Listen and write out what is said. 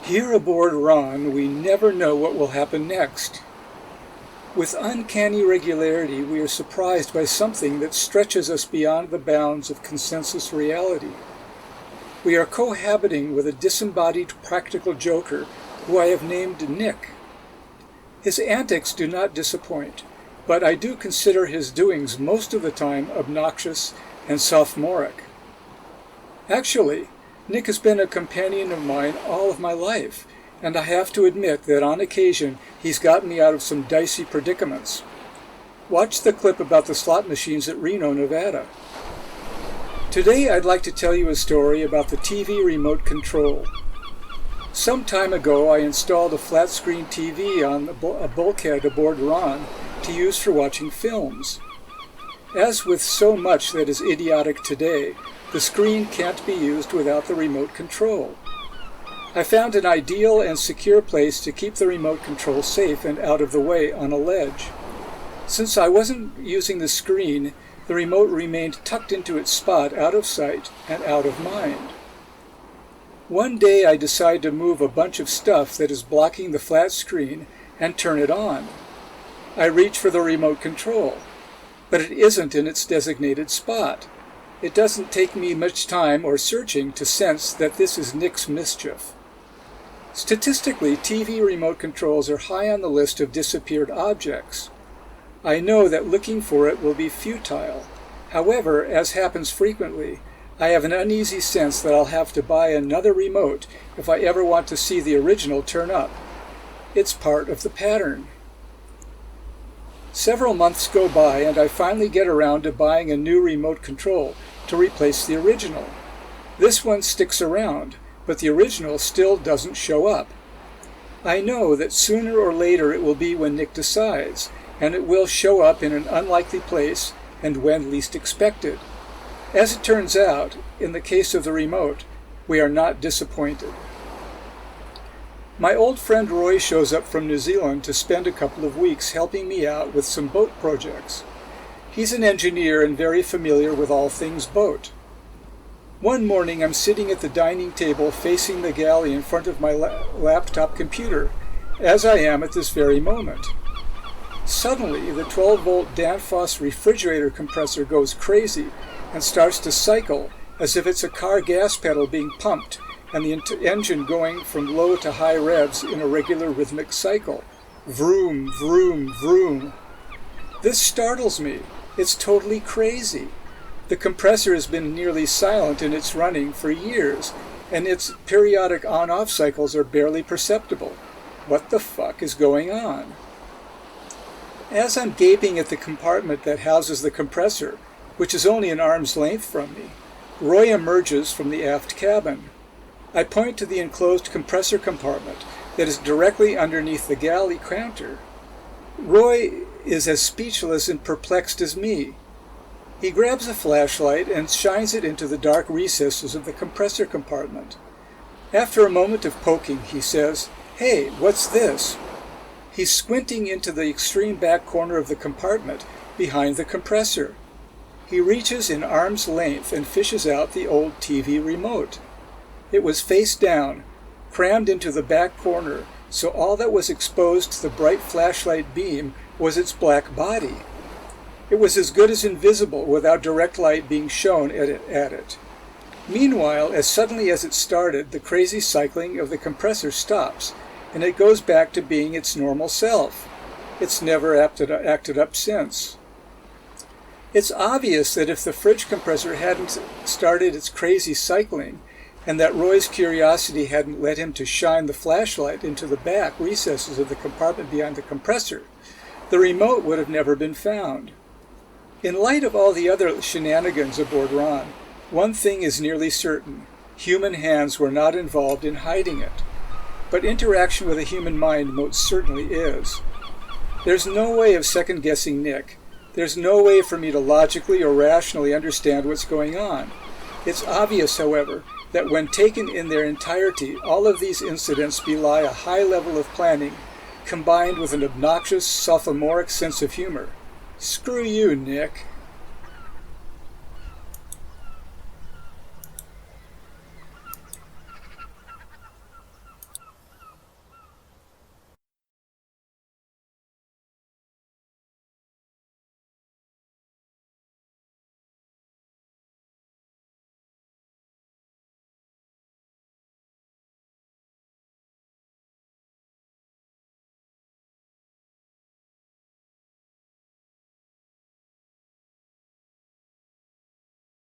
Here aboard Ron, we never know what will happen next. With uncanny regularity, we are surprised by something that stretches us beyond the bounds of consensus reality. We are cohabiting with a disembodied practical joker who I have named Nick. His antics do not disappoint, but I do consider his doings most of the time obnoxious and sophomoric. Actually, Nick has been a companion of mine all of my life, and I have to admit that on occasion he's gotten me out of some dicey predicaments. Watch the clip about the slot machines at Reno, Nevada. Today I'd like to tell you a story about the TV remote control. Some time ago I installed a flat-screen TV on a bulkhead aboard Ron to use for watching films. As with so much that is idiotic today, the screen can't be used without the remote control. I found an ideal and secure place to keep the remote control safe and out of the way on a ledge. Since I wasn't using the screen, the remote remained tucked into its spot out of sight and out of mind. One day I decide to move a bunch of stuff that is blocking the flat screen and turn it on. I reach for the remote control, but it isn't in its designated spot. It doesn't take me much time or searching to sense that this is Nick's mischief. Statistically, TV remote controls are high on the list of disappeared objects. I know that looking for it will be futile. However, as happens frequently, I have an uneasy sense that I'll have to buy another remote if I ever want to see the original turn up. It's part of the pattern. Several months go by and I finally get around to buying a new remote control to replace the original. This one sticks around, but the original still doesn't show up. I know that sooner or later it will be when Nick decides, and it will show up in an unlikely place and when least expected. As it turns out, in the case of the remote, we are not disappointed. My old friend Roy shows up from New Zealand to spend a couple of weeks helping me out with some boat projects. He's an engineer and very familiar with all things boat. One morning I'm sitting at the dining table facing the galley in front of my laptop computer, as I am at this very moment. Suddenly, the 12-volt Danfoss refrigerator compressor goes crazy and starts to cycle as if it's a car gas pedal being pumped and the engine going from low to high revs in a regular rhythmic cycle. Vroom, vroom, vroom. This startles me. It's totally crazy. The compressor has been nearly silent in its running for years, and its periodic on-off cycles are barely perceptible. What the fuck is going on? As I'm gaping at the compartment that houses the compressor, which is only an arm's length from me, Roy emerges from the aft cabin. I point to the enclosed compressor compartment that is directly underneath the galley counter. Roy is as speechless and perplexed as me. He grabs a flashlight and shines it into the dark recesses of the compressor compartment. After a moment of poking, he says, "Hey, what's this?" He's squinting into the extreme back corner of the compartment behind the compressor. He reaches in arm's length and fishes out the old TV remote. It was face down, crammed into the back corner, so all that was exposed to the bright flashlight beam was its black body. It was as good as invisible without direct light being shown at it. Meanwhile, as suddenly as it started, the crazy cycling of the compressor stops, and it goes back to being its normal self. It's never acted up since. It's obvious that if the fridge compressor hadn't started its crazy cycling, and that Roy's curiosity hadn't led him to shine the flashlight into the back recesses of the compartment behind the compressor, the remote would have never been found. In light of all the other shenanigans aboard Ron, one thing is nearly certain: human hands were not involved in hiding it. But interaction with a human mind most certainly is. There's no way of second-guessing Nick. There's no way for me to logically or rationally understand what's going on. It's obvious, however, that when taken in their entirety, all of these incidents belie a high level of planning, combined with an obnoxious, sophomoric sense of humor. Screw you, Nick.